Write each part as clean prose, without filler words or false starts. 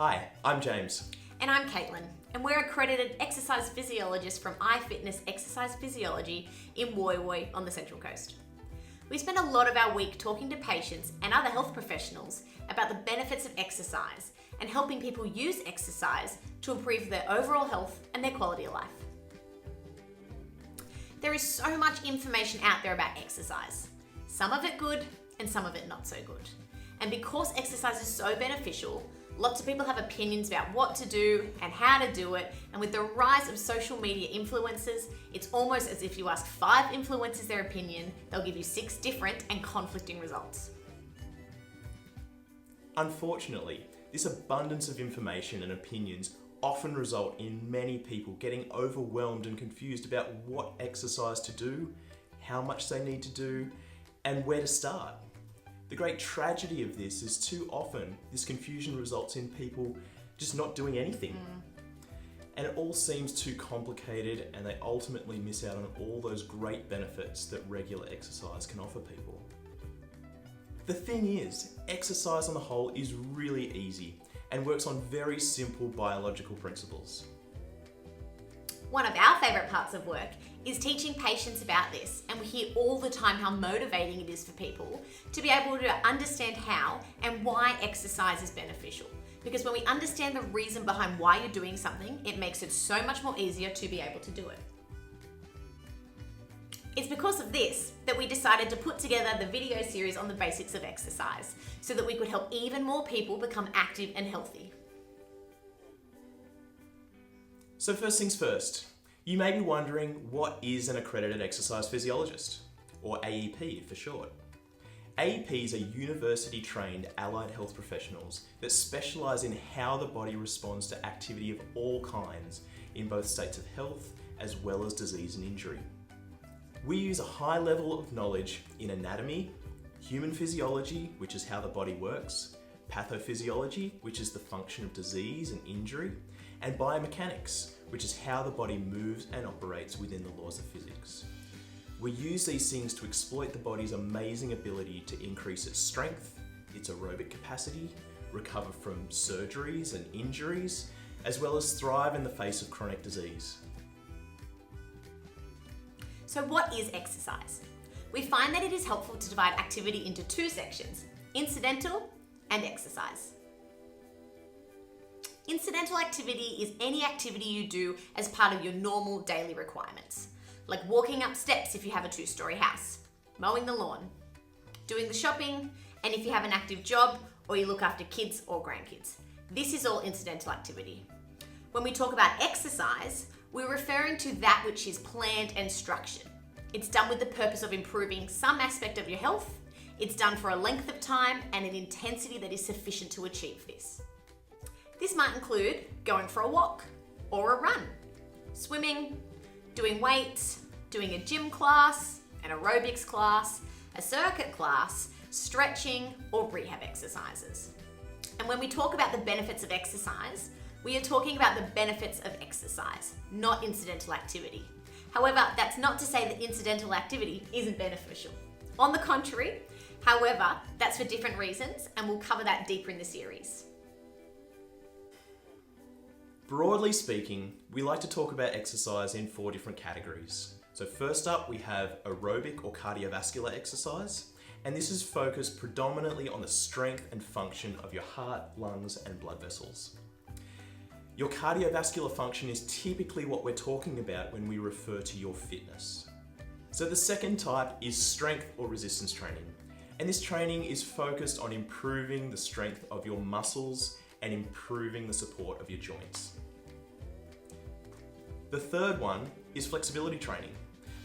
Hi, I'm James. And I'm Kaitlyn, and we're accredited exercise physiologists from iFitness Exercise Physiology in Woy Woy on the Central Coast. We spend a lot of our week talking to patients and other health professionals about the benefits of exercise and helping people use exercise to improve their overall health and their quality of life. There is so much information out there about exercise, some of it good and some of it not so good. And because exercise is so beneficial, lots of people have opinions about what to do and how to do it, and with the rise of social media influencers, it's almost as if you ask 5 influencers their opinion, they'll give you 6 different and conflicting results. Unfortunately, this abundance of information and opinions often result in many people getting overwhelmed and confused about what exercise to do, how much they need to do, and where to start. The great tragedy of this is too often this confusion results in people just not doing anything. And it all seems too complicated, and they ultimately miss out on all those great benefits that regular exercise can offer people. The thing is, exercise on the whole is really easy and works on very simple biological principles. One of our favourite parts of work is teaching patients about this, and we hear all the time how motivating it is for people to be able to understand how and why exercise is beneficial. Because when we understand the reason behind why you're doing something, it makes it so much more easier to be able to do it. It's because of this that we decided to put together the video series on the basics of exercise, so that we could help even more people become active and healthy. So first things first, you may be wondering, what is an accredited exercise physiologist, or AEP for short? AEPs are university-trained allied health professionals that specialise in how the body responds to activity of all kinds in both states of health as well as disease and injury. We use a high level of knowledge in anatomy, human physiology, which is how the body works, pathophysiology, which is the function of disease and injury, and biomechanics, which is how the body moves and operates within the laws of physics. We use these things to exploit the body's amazing ability to increase its strength, its aerobic capacity, recover from surgeries and injuries, as well as thrive in the face of chronic disease. So what is exercise? We find that it is helpful to divide activity into 2 sections, incidental and exercise. Incidental activity is any activity you do as part of your normal daily requirements, like walking up steps if you have a 2-story house, mowing the lawn, doing the shopping, and if you have an active job or you look after kids or grandkids. This is all incidental activity. When we talk about exercise, we're referring to that which is planned and structured. It's done with the purpose of improving some aspect of your health. It's done for a length of time and an intensity that is sufficient to achieve this. This might include going for a walk or a run, swimming, doing weights, doing a gym class, an aerobics class, a circuit class, stretching, or rehab exercises. And when we talk about the benefits of exercise, we are talking about the benefits of exercise, not incidental activity. However, that's not to say that incidental activity isn't beneficial. On the contrary, however, that's for different reasons, and we'll cover that deeper in the series. Broadly speaking, we like to talk about exercise in 4 different categories. So first up, we have aerobic or cardiovascular exercise, and this is focused predominantly on the strength and function of your heart, lungs, and blood vessels. Your cardiovascular function is typically what we're talking about when we refer to your fitness. So the second type is strength or resistance training, and this training is focused on improving the strength of your muscles and improving the support of your joints. The third one is flexibility training.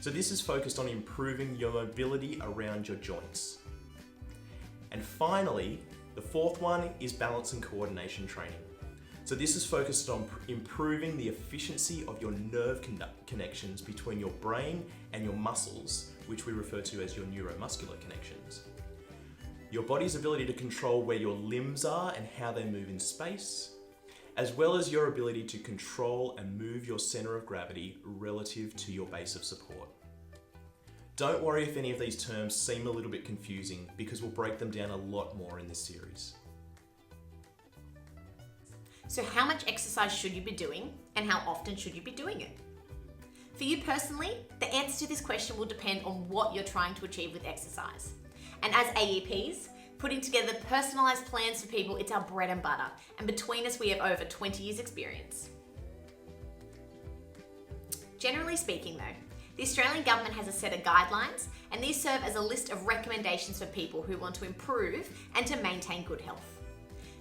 So this is focused on improving your mobility around your joints. And finally, the fourth one is balance and coordination training. So this is focused on improving the efficiency of your nerve connections between your brain and your muscles, which we refer to as your neuromuscular connections. Your body's ability to control where your limbs are and how they move in space, as well as your ability to control and move your center of gravity relative to your base of support. Don't worry if any of these terms seem a little bit confusing, because we'll break them down a lot more in this series. So how much exercise should you be doing and how often should you be doing it? For you personally, the answer to this question will depend on what you're trying to achieve with exercise. And as AEPs, putting together personalised plans for people, it's our bread and butter. And between us, we have over 20 years experience. Generally speaking though, the Australian government has a set of guidelines, and these serve as a list of recommendations for people who want to improve and to maintain good health.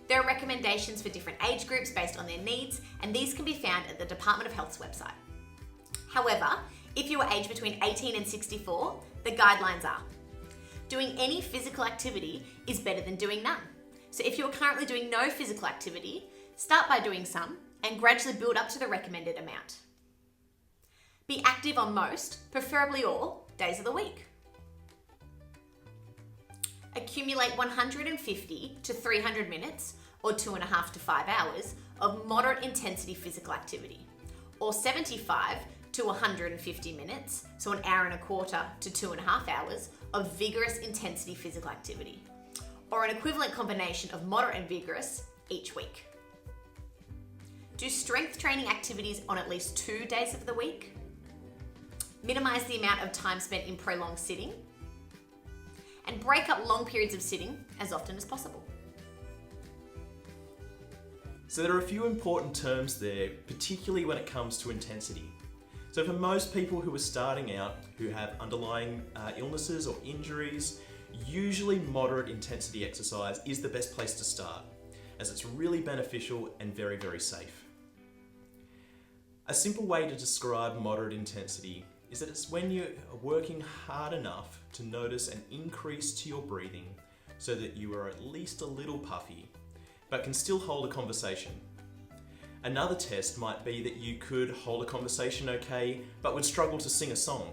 There are recommendations for different age groups based on their needs, and these can be found at the Department of Health's website. However, if you are aged between 18 and 64, the guidelines are: doing any physical activity is better than doing none. So if you are currently doing no physical activity, start by doing some and gradually build up to the recommended amount. Be active on most, preferably all, days of the week. Accumulate 150 to 300 minutes, or 2.5 to 5 hours, of moderate intensity physical activity, or 75 to 150 minutes, so 1.25 hours to 2.5 hours, of vigorous intensity physical activity, or an equivalent combination of moderate and vigorous each week. Do strength training activities on at least 2 days of the week. Minimize the amount of time spent in prolonged sitting, and break up long periods of sitting as often as possible. So there are a few important terms there, particularly when it comes to intensity. So for most people who are starting out, who have underlying illnesses or injuries, usually moderate intensity exercise is the best place to start, as it's really beneficial and very, very safe. A simple way to describe moderate intensity is that it's when you're working hard enough to notice an increase to your breathing so that you are at least a little puffy, but can still hold a conversation. Another test might be that you could hold a conversation okay, but would struggle to sing a song.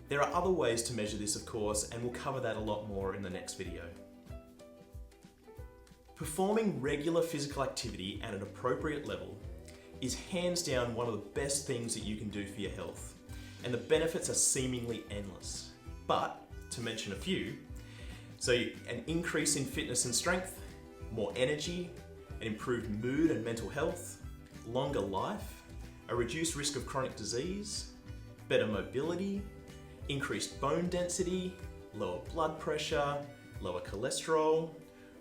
There are other ways to measure this, of course, and we'll cover that a lot more in the next video. Performing regular physical activity at an appropriate level is hands down one of the best things that you can do for your health, and the benefits are seemingly endless. But, to mention a few, so an increase in fitness and strength, more energy, an improved mood and mental health, longer life, a reduced risk of chronic disease, better mobility, increased bone density, lower blood pressure, lower cholesterol,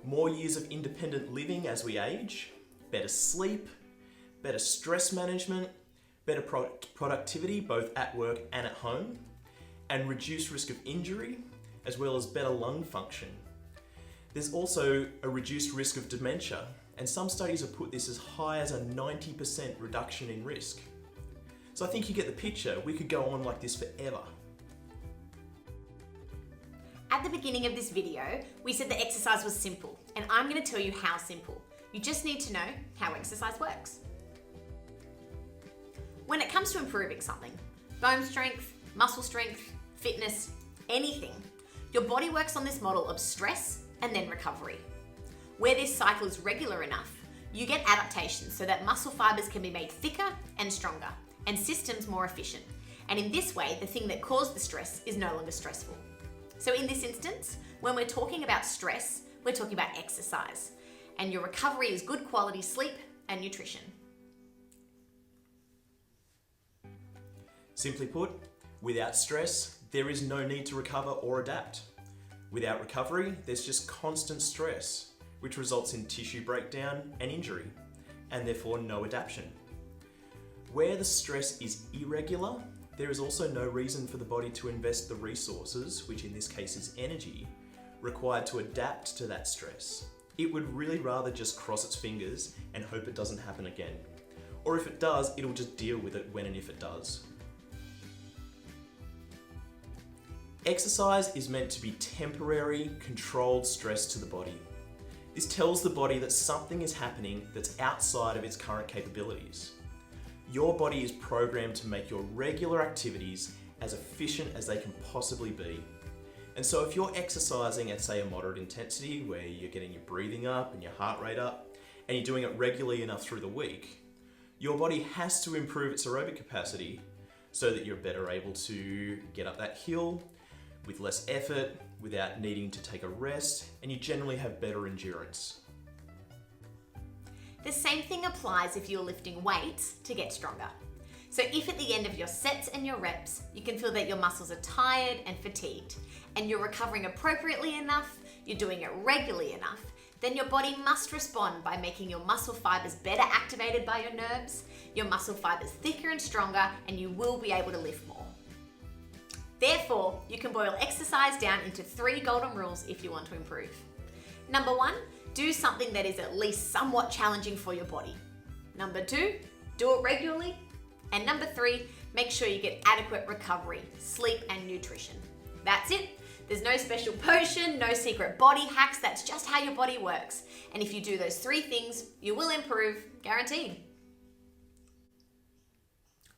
more years of independent living as we age, better sleep, better stress management, better productivity both at work and at home, and reduced risk of injury, as well as better lung function. There's also a reduced risk of dementia, and some studies have put this as high as a 90% reduction in risk. So I think you get the picture. We could go on like this forever. At the beginning of this video, we said that exercise was simple, and I'm going to tell you how simple. You just need to know how exercise works. When it comes to improving something, bone strength, muscle strength, fitness, anything, your body works on this model of stress and then recovery. Where this cycle is regular enough, you get adaptations so that muscle fibers can be made thicker and stronger, and systems more efficient. And in this way, the thing that caused the stress is no longer stressful. So in this instance, when we're talking about stress, we're talking about exercise. And your recovery is good quality sleep and nutrition. Simply put, without stress, there is no need to recover or adapt. Without recovery, there's just constant stress, which results in tissue breakdown and injury, and therefore no adaptation. Where the stress is irregular, there is also no reason for the body to invest the resources, which in this case is energy, required to adapt to that stress. It would really rather just cross its fingers and hope it doesn't happen again. Or if it does, it'll just deal with it when and if it does. Exercise is meant to be temporary, controlled stress to the body. This tells the body that something is happening that's outside of its current capabilities. Your body is programmed to make your regular activities as efficient as they can possibly be. And so if you're exercising at, say, a moderate intensity, where you're getting your breathing up and your heart rate up, and you're doing it regularly enough through the week, your body has to improve its aerobic capacity so that you're better able to get up that hill with less effort, without needing to take a rest, and you generally have better endurance. The same thing applies if you're lifting weights to get stronger. So if at the end of your sets and your reps, you can feel that your muscles are tired and fatigued, and you're recovering appropriately enough, you're doing it regularly enough, then your body must respond by making your muscle fibers better activated by your nerves, your muscle fibers thicker and stronger, and you will be able to lift more. Therefore, you can boil exercise down into 3 golden rules if you want to improve. Number 1, do something that is at least somewhat challenging for your body. Number 2, do it regularly. And number 3, make sure you get adequate recovery, sleep and nutrition. That's it. There's no special potion, no secret body hacks, that's just how your body works. And if you do those 3 things, you will improve, guaranteed.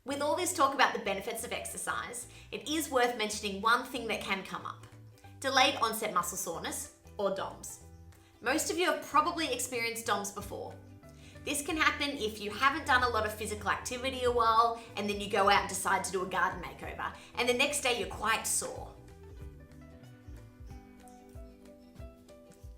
With all this talk about the benefits of exercise, it is worth mentioning one thing that can come up: delayed onset muscle soreness, or DOMS. Most of you have probably experienced DOMS before. This can happen if you haven't done a lot of physical activity a while, and then you go out and decide to do a garden makeover, and the next day you're quite sore.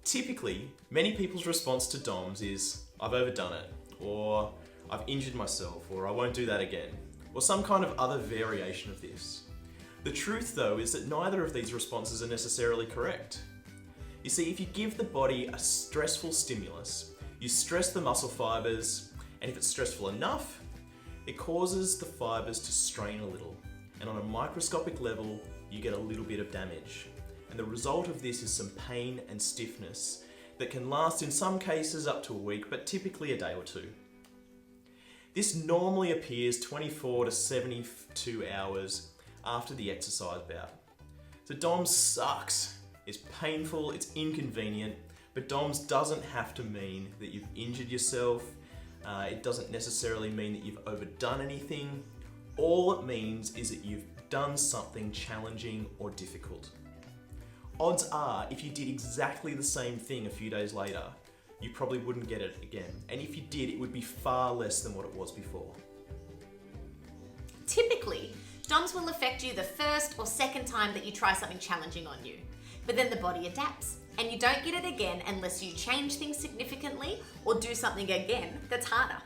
Typically, many people's response to DOMS is, "I've overdone it," or "I've injured myself," or "I won't do that again," or some kind of other variation of this. The truth, though, is that neither of these responses are necessarily correct. You see, if you give the body a stressful stimulus, you stress the muscle fibers, and if it's stressful enough, it causes the fibers to strain a little, and on a microscopic level, you get a little bit of damage. And the result of this is some pain and stiffness that can last in some cases up to a week, but typically a day or 2. This normally appears 24 to 72 hours after the exercise bout. So DOMS sucks. It's painful, it's inconvenient, but DOMS doesn't have to mean that you've injured yourself. It doesn't necessarily mean that you've overdone anything. All it means is that you've done something challenging or difficult. Odds are, if you did exactly the same thing a few days later, you probably wouldn't get it again. And if you did, it would be far less than what it was before. Typically, DOMS will affect you the first or second time that you try something challenging on you. But then the body adapts, and you don't get it again unless you change things significantly or do something again that's harder.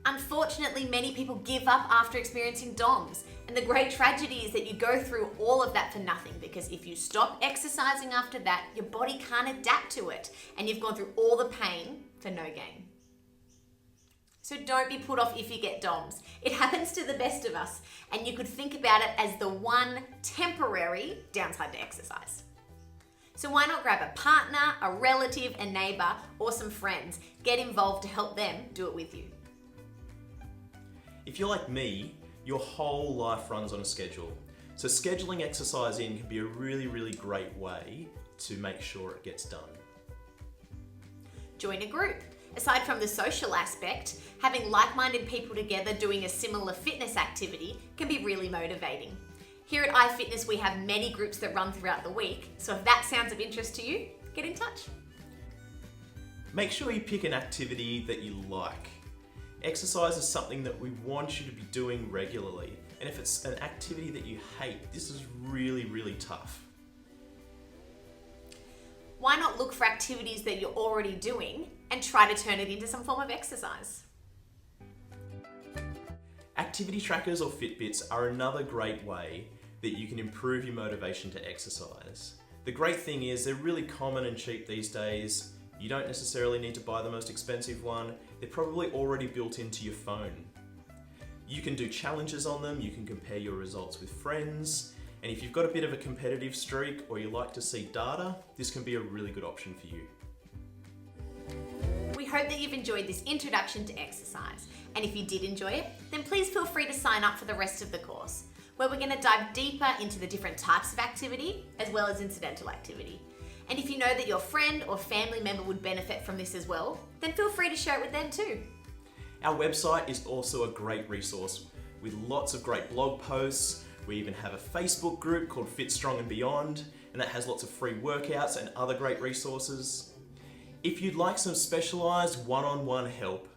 Unfortunately, many people give up after experiencing DOMS, and the great tragedy is that you go through all of that for nothing, because if you stop exercising after that, your body can't adapt to it, and you've gone through all the pain for no gain. So don't be put off if you get DOMS. It happens to the best of us, and you could think about it as the one temporary downside to exercise. So why not grab a partner, a relative, a neighbor, or some friends? Get involved to help them do it with you. If you're like me, your whole life runs on a schedule. So scheduling exercise in can be a really, really great way to make sure it gets done. Join a group. Aside from the social aspect, having like-minded people together doing a similar fitness activity can be really motivating. Here at iFitness, we have many groups that run throughout the week, so if that sounds of interest to you, get in touch. Make sure you pick an activity that you like. Exercise is something that we want you to be doing regularly, and if it's an activity that you hate, this is really, really tough. Why not look for activities that you're already doing and try to turn it into some form of exercise? Activity trackers or Fitbits are another great way that you can improve your motivation to exercise. The great thing is they're really common and cheap these days. You don't necessarily need to buy the most expensive one. They're probably already built into your phone. You can do challenges on them, you can compare your results with friends, and if you've got a bit of a competitive streak or you like to see data, this can be a really good option for you. We hope that you've enjoyed this introduction to exercise, and if you did enjoy it, then please feel free to sign up for the rest of the course, where we're going to dive deeper into the different types of activity as well as incidental activity. And if you know that your friend or family member would benefit from this as well, then feel free to share it with them too. Our website is also a great resource with lots of great blog posts. We even have a Facebook group called Fit, Strong and Beyond, and that has lots of free workouts and other great resources. If you'd like some specialised one-on-one help,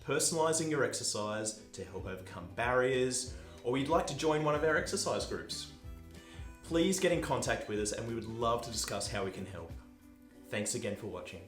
personalising your exercise to help overcome barriers, or you'd like to join one of our exercise groups, please get in contact with us and we would love to discuss how we can help. Thanks again for watching.